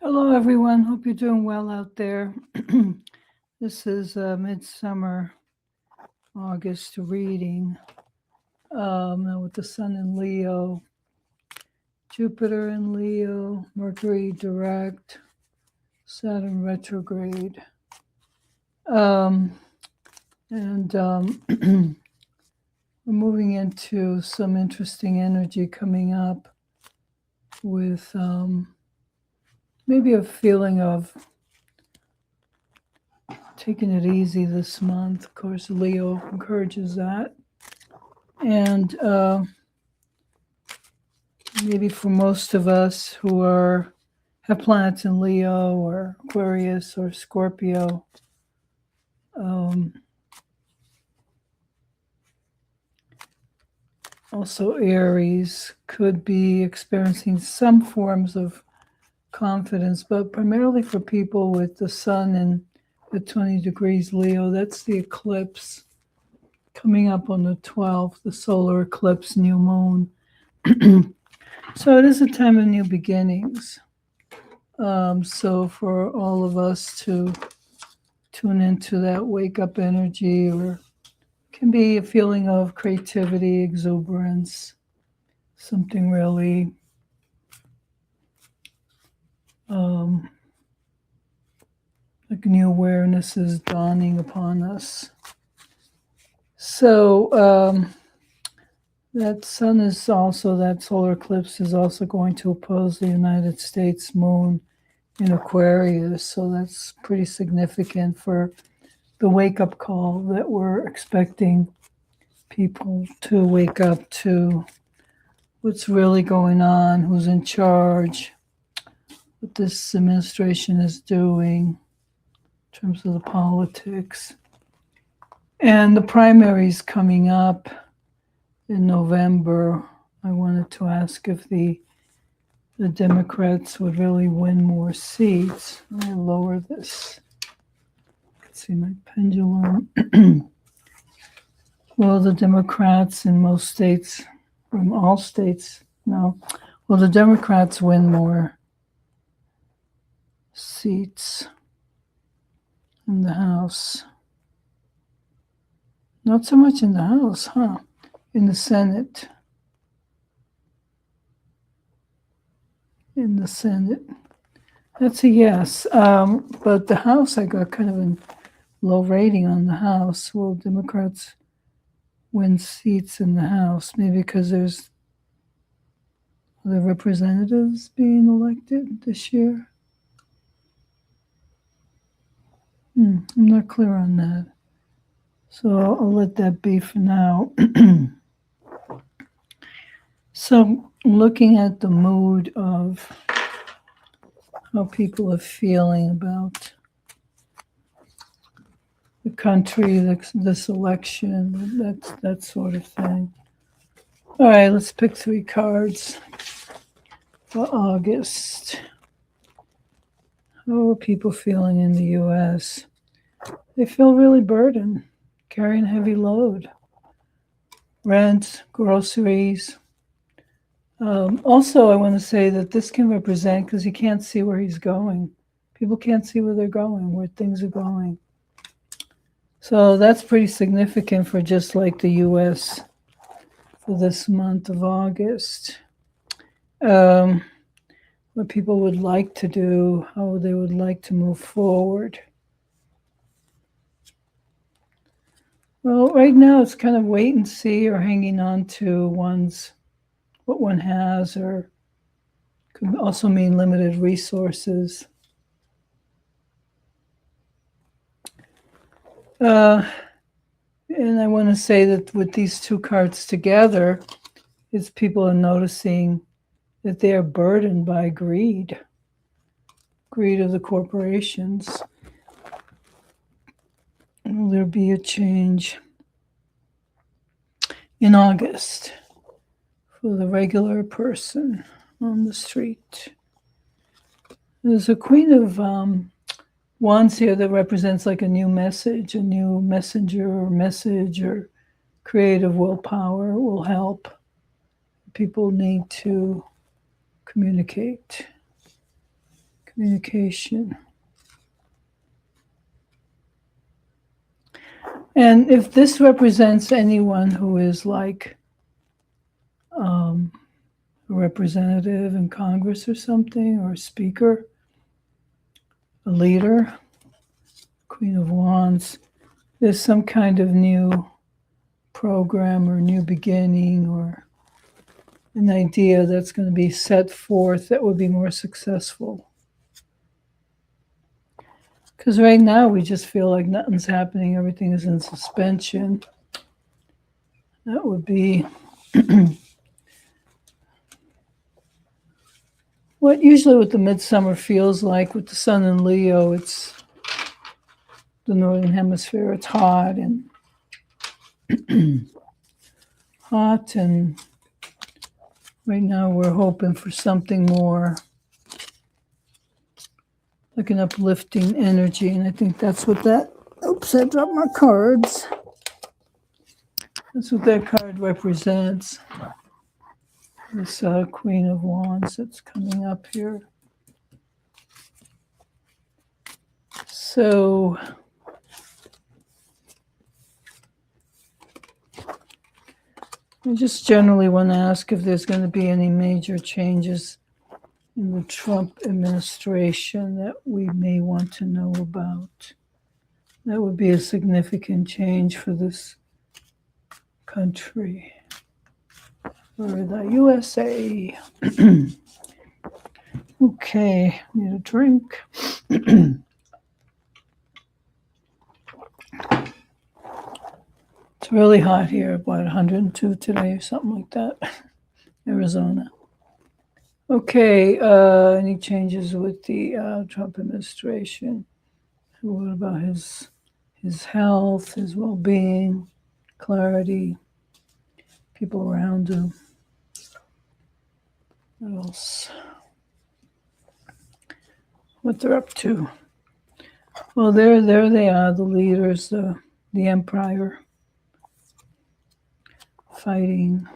Hello, everyone. Hope you're doing well out there. This is Midsummer August reading with the Sun in Leo, Jupiter in Leo, Mercury direct, Saturn retrograde. And we're moving into some interesting energy coming up with maybe a feeling of taking it easy this month. Of course, Leo encourages that. And maybe for most of us who have planets in Leo or Aquarius or Scorpio, also Aries, could be experiencing some forms of confidence, but primarily for people with the Sun in the 20 degrees Leo. That's the eclipse coming up on the 12th, the solar eclipse, new moon. So it is a time of new beginnings. So for all of us to tune into that wake up energy, or can be a feeling of creativity, exuberance, something really like new awareness is dawning upon us. So that sun is also, that solar eclipse is also going to oppose the United States moon in Aquarius. So that's pretty significant for the wake-up call that we're expecting people to wake up to what's really going on, who's in charge, what this administration is doing in terms of the politics. And the primaries coming up in November. I wanted to ask if the Democrats would really win more seats. Let me lower this. See my pendulum. Well, the Democrats in most states, from all states, no. Well, the Democrats win more seats in the House. Not so much in the House, huh? In the Senate. In the Senate. That's a yes. But the House, I got kind of a low rating on the House. Will Democrats win seats in the House? Maybe because there's the representatives being elected this year. I'm not clear on that. So I'll let that be for now. So looking at the mood of how people are feeling about the country, this election, that sort of thing. All right, let's pick 3 cards for August. How are people feeling in the U.S.? They feel really burdened, carrying a heavy load. Rent, groceries. Also, I want to say that this can represent, because you can't see where he's going. People can't see where they're going, where things are going. So that's pretty significant for just like the U.S. for this month of August. What people would like to do, how they would like to move forward. Well, right now it's kind of wait and see, or hanging on to what one has, or could also mean limited resources. And I want to say that with these 2 cards together, is people are noticing that they are burdened by greed of the corporations. Will there be a change in August for the regular person on the street? There's a Queen of Wands here that represents like a new message, a new messenger or message, or creative willpower will help. People need to communicate communication. And if this represents anyone who is like a representative in Congress or something, or a speaker, a leader, Queen of Wands, there's some kind of new program or new beginning or an idea that's going to be set forth that would be more successful. Because right now we just feel like nothing's happening, everything is in suspension. That would be what the midsummer feels like with the sun in Leo. It's the northern hemisphere, it's hot and hot, and right now we're hoping for something more like an uplifting energy, and I think that's what that, oops, I dropped my cards. That's what that card represents. This Queen of Wands that's coming up here. So I just generally want to ask if there's going to be any major changes in the Trump administration that we may want to know about. That would be a significant change for this country, for the USA. Okay, need a drink. It's really hot here, about 102 today or something like that, Arizona. Okay, any changes with the Trump administration? What about his health, his well-being, clarity, people around him? What else? What they're up to? Well, there they are, the leaders, the empire, fighting,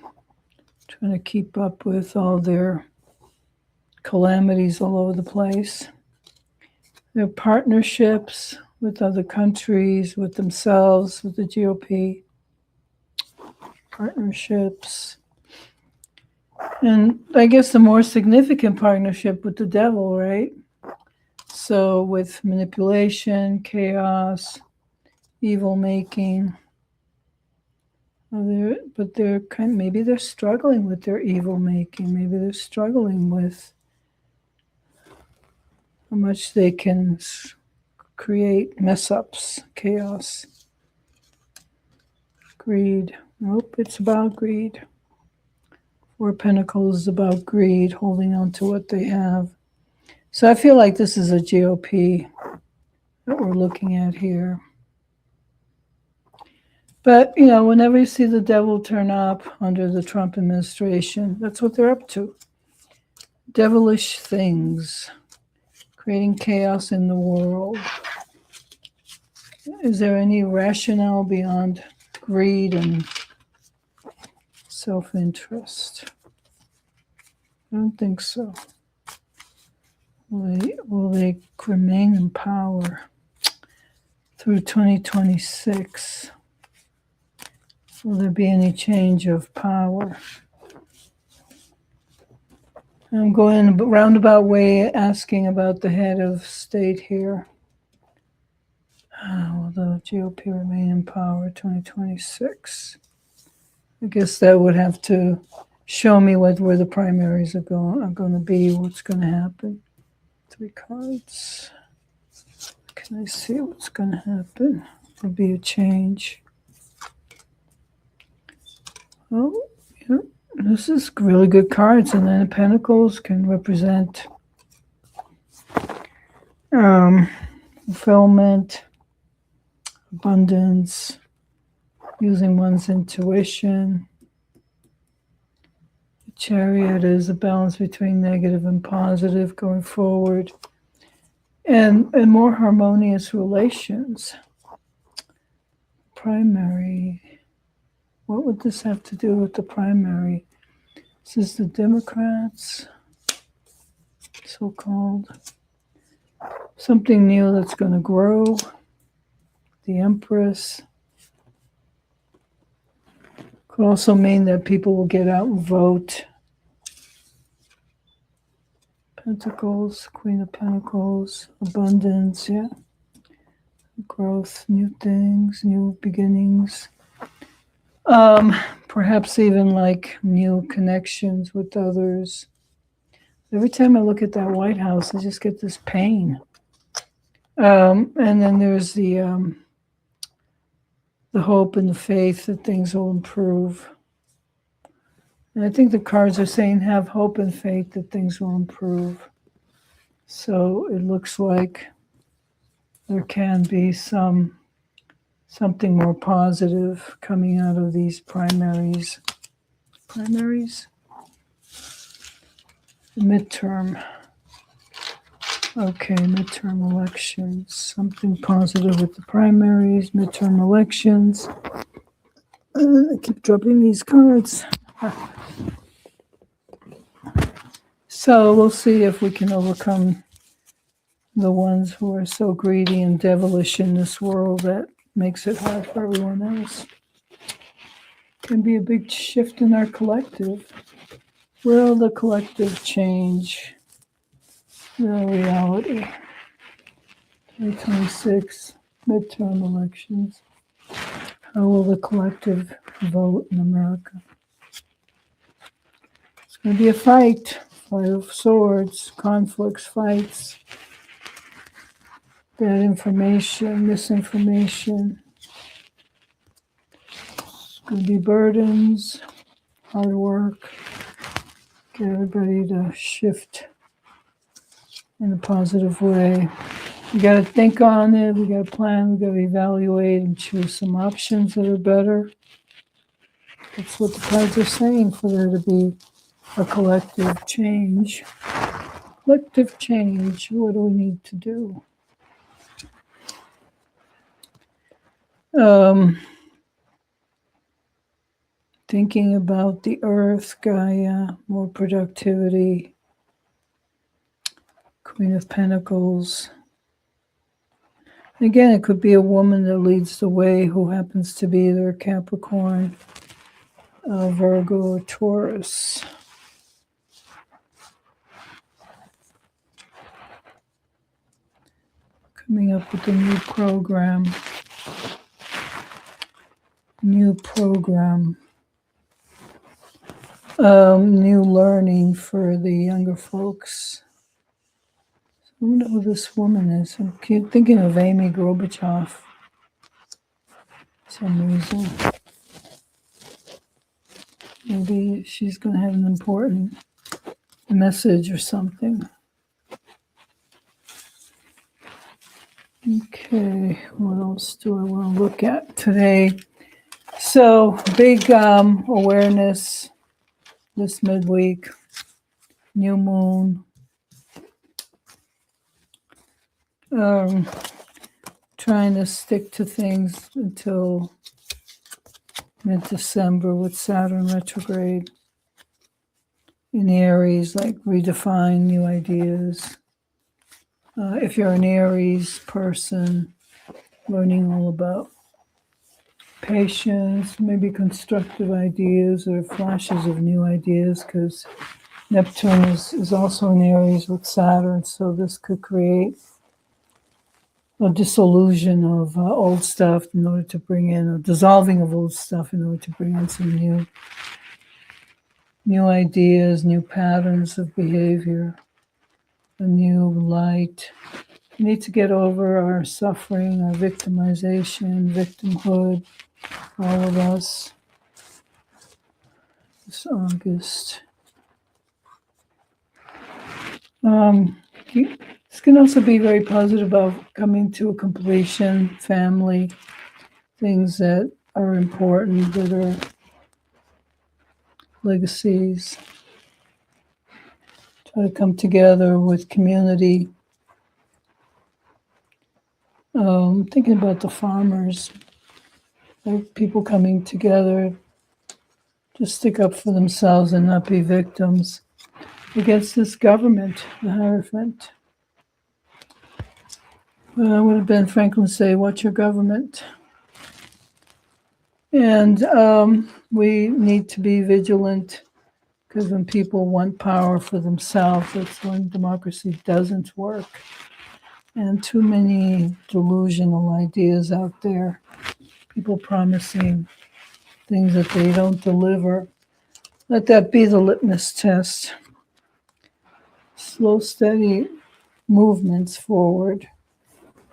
trying to keep up with all their calamities all over the place. Their partnerships with other countries, with themselves, with the GOP. Partnerships. And I guess the more significant partnership with the devil, right? So with manipulation, chaos, evil making. But they're maybe they're struggling with their evil making. Maybe they're struggling with how much they can create mess ups, chaos, greed. Nope, it's about greed. Four of Pentacles is about greed, holding on to what they have. So I feel like this is a GOP that we're looking at here. But, whenever you see the devil turn up under the Trump administration, that's what they're up to. Devilish things, creating chaos in the world. Is there any rationale beyond greed and self-interest? I don't think so. Will they remain in power through 2026? Will there be any change of power? I'm going a roundabout way asking about the head of state here. Will the GOP remain in power 2026? I guess that would have to show me where the primaries are going to be, what's going to happen. 3 cards. Can I see what's going to happen? There'll be a change. Oh, yeah. This is really good cards. And then the Pentacles can represent fulfillment, abundance, using one's intuition. The Chariot is a balance between negative and positive going forward. And more harmonious relations. Primary. What would this have to do with the primary? This is the Democrats, so-called. something new that's going to grow. The Empress. Could also mean that people will get out and vote. Pentacles, Queen of Pentacles, abundance, yeah. Growth, new things, new beginnings. Perhaps even like new connections with others. Every time I look at that White House, I just get this pain. And then there's the hope and the faith that things will improve. And I think the cards are saying have hope and faith that things will improve. So it looks like there can be something more positive coming out of these primaries. Midterm. Okay, midterm elections. Something positive with the primaries, midterm elections. I keep dropping these cards. So we'll see if we can overcome the ones who are so greedy and devilish in this world that makes it hard for everyone else. Can be a big shift in our collective. Will the collective change the reality? 2026 midterm elections. How will the collective vote in America? It's going to be a fight of swords, conflicts, fights, bad information, misinformation. It's going to be burdens, hard work, get everybody to shift in a positive way. We got to think on it, we got to plan, we got to evaluate and choose some options that are better. That's what the cards are saying, for there to be a collective change. Collective change, what do we need to do? Thinking about the earth, Gaia, more productivity, Queen of Pentacles. Again, it could be a woman that leads the way who happens to be either Capricorn, Virgo, or Taurus. Coming up with a new program. New learning for the younger folks. I wonder who this woman is. I keep thinking of Amy Gorbachev for some reason. Maybe she's going to have an important message or something. Okay, what else do I want to look at today? So, big awareness this midweek, new moon. Trying to stick to things until mid-December with Saturn retrograde in Aries, like redefine new ideas. If you're an Aries person, learning all about patience, maybe constructive ideas or flashes of new ideas, because Neptune is also in Aries with Saturn, so this could create a dissolution of old stuff in order to bring in, a dissolving of old stuff in order to bring in some new ideas, new patterns of behavior, a new light. We need to get over our suffering, our victimization, victimhood, all of us. This August. This can also be very positive about coming to a completion, family, things that are important, that are legacies. Try to come together with community. Thinking about the farmers, like people coming together to stick up for themselves and not be victims against this government, the Hierophant. What did Ben Franklin say? Watch your government. And we need to be vigilant, because when people want power for themselves, that's when democracy doesn't work. And too many delusional ideas out there, people promising things that they don't deliver. Let that be the litmus test. Slow, steady movements forward.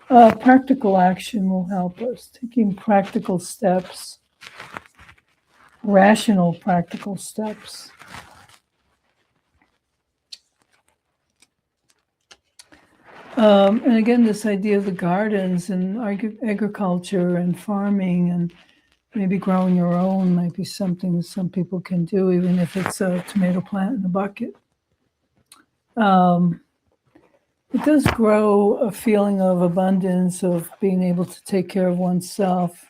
Practical action will help us, taking practical steps, rational practical steps. And again, this idea of the gardens and agriculture and farming and maybe growing your own might be something some people can do, even if it's a tomato plant in a bucket. It does grow a feeling of abundance, of being able to take care of oneself.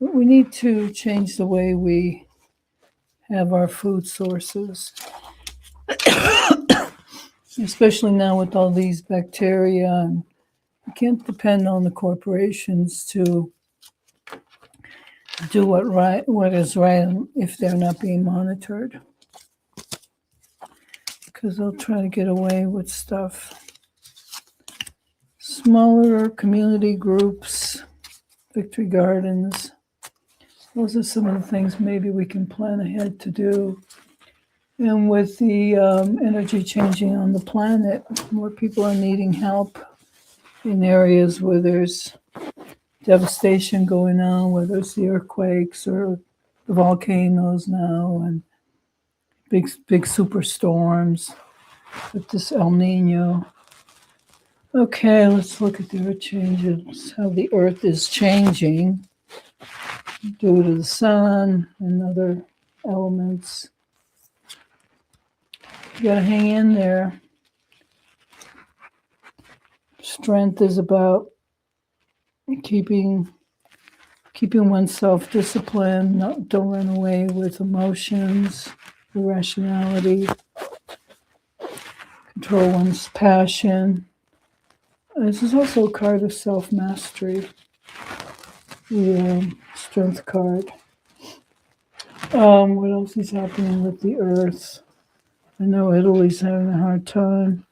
But we need to change the way we have our food sources, especially now with all these bacteria. And you can't depend on the corporations to do what is right if they're not being monitored, because they'll try to get away with stuff. Smaller community groups, victory gardens, those are some of the things maybe we can plan ahead to do. And with the energy changing on the planet, more people are needing help in areas where there's devastation going on, whether it's the earthquakes or the volcanoes now, and big superstorms with this El Nino. Okay, let's look at the earth changes, how the earth is changing due to the sun and other elements. You gotta hang in there. Strength is about keeping oneself disciplined. Don't run away with emotions, irrationality. Control one's passion. This is also a card of self-mastery, the strength card. What else is happening with the earth? I know Italy's having a hard time.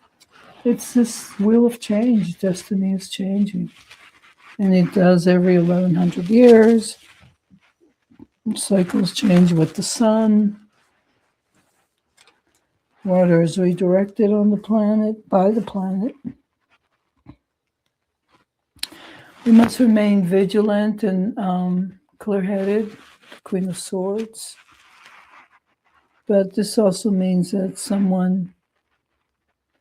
It's this wheel of change. Destiny is changing. And it does every 1100 years. Cycles change with the sun. Water is redirected on the planet, by the planet. We must remain vigilant and clear-headed, Queen of Swords. But this also means that someone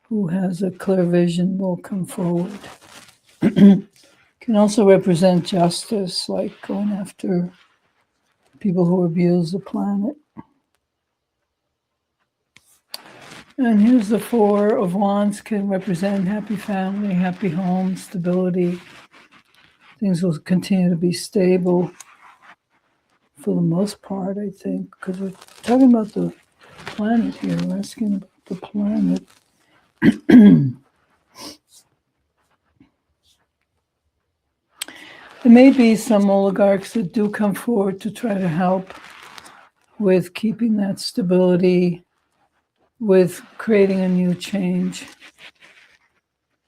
who has a clear vision will come forward. Can also represent justice, like going after people who abuse the planet. And here's the Four of Wands, can represent happy family, happy home, stability. Things will continue to be stable for the most part, I think, because we're talking about the planet here. We're asking about the planet. There may be some oligarchs that do come forward to try to help with keeping that stability, with creating a new change,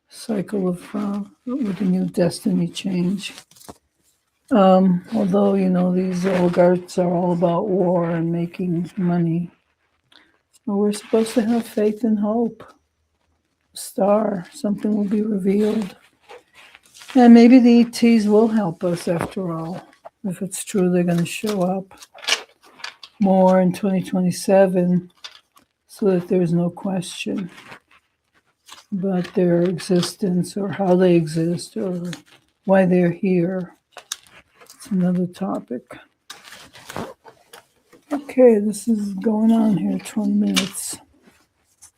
cycle of, with a new destiny change. Although, these oligarchs are all about war and making money. Well, we're supposed to have faith and hope. Star, something will be revealed. And maybe the ETs will help us after all. If it's true, they're going to show up more in 2027 so that there's no question about their existence or how they exist or why they're here. It's another topic. Okay, this is going on here, 20 minutes.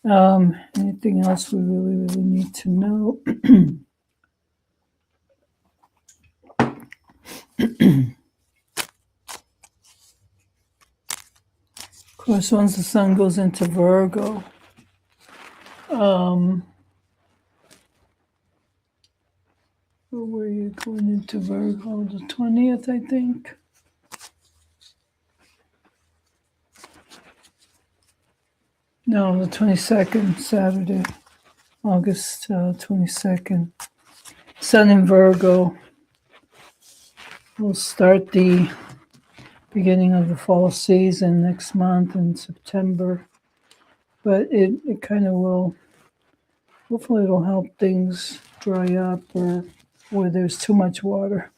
Anything else we really need to know? Of course, once the sun goes into Virgo, Or were you going into Virgo? The 20th, I think. No, the 22nd, Saturday, August 22nd. Sun in Virgo. We'll start the beginning of the fall season next month in September. But it kind of will, hopefully it'll help things dry up or where there's too much water.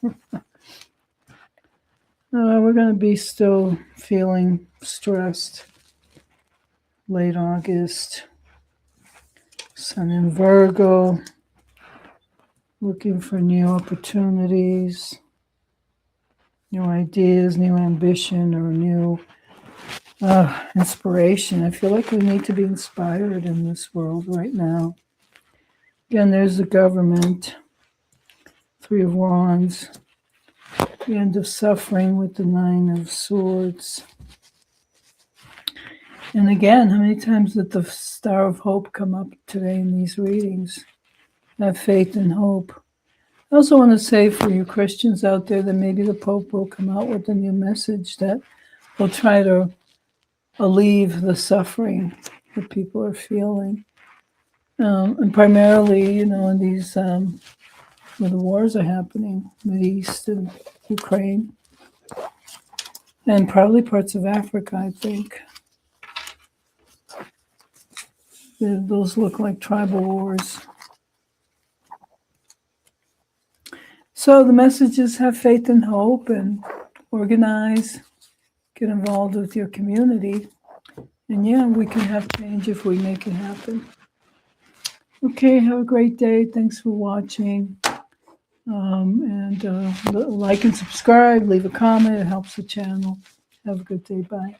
We're going to be still feeling stressed. Late August. Sun in Virgo. Looking for new opportunities, new ideas, new ambition, or new inspiration. I feel like we need to be inspired in this world right now. Again, there's the government, 3 of Wands, the end of suffering with the 9 of Swords. And again, how many times did the Star of Hope come up today in these readings? Have faith and hope. I also want to say for you Christians out there that maybe the Pope will come out with a new message that will try to alleviate the suffering that people are feeling. And primarily, in these, where the wars are happening, Middle East and Ukraine, and probably parts of Africa, I think. Those look like tribal wars. So the message is have faith and hope and organize, get involved with your community. And yeah, we can have change if we make it happen. Okay, have a great day. Thanks for watching. And like and subscribe, leave a comment. It helps the channel. Have a good day. Bye.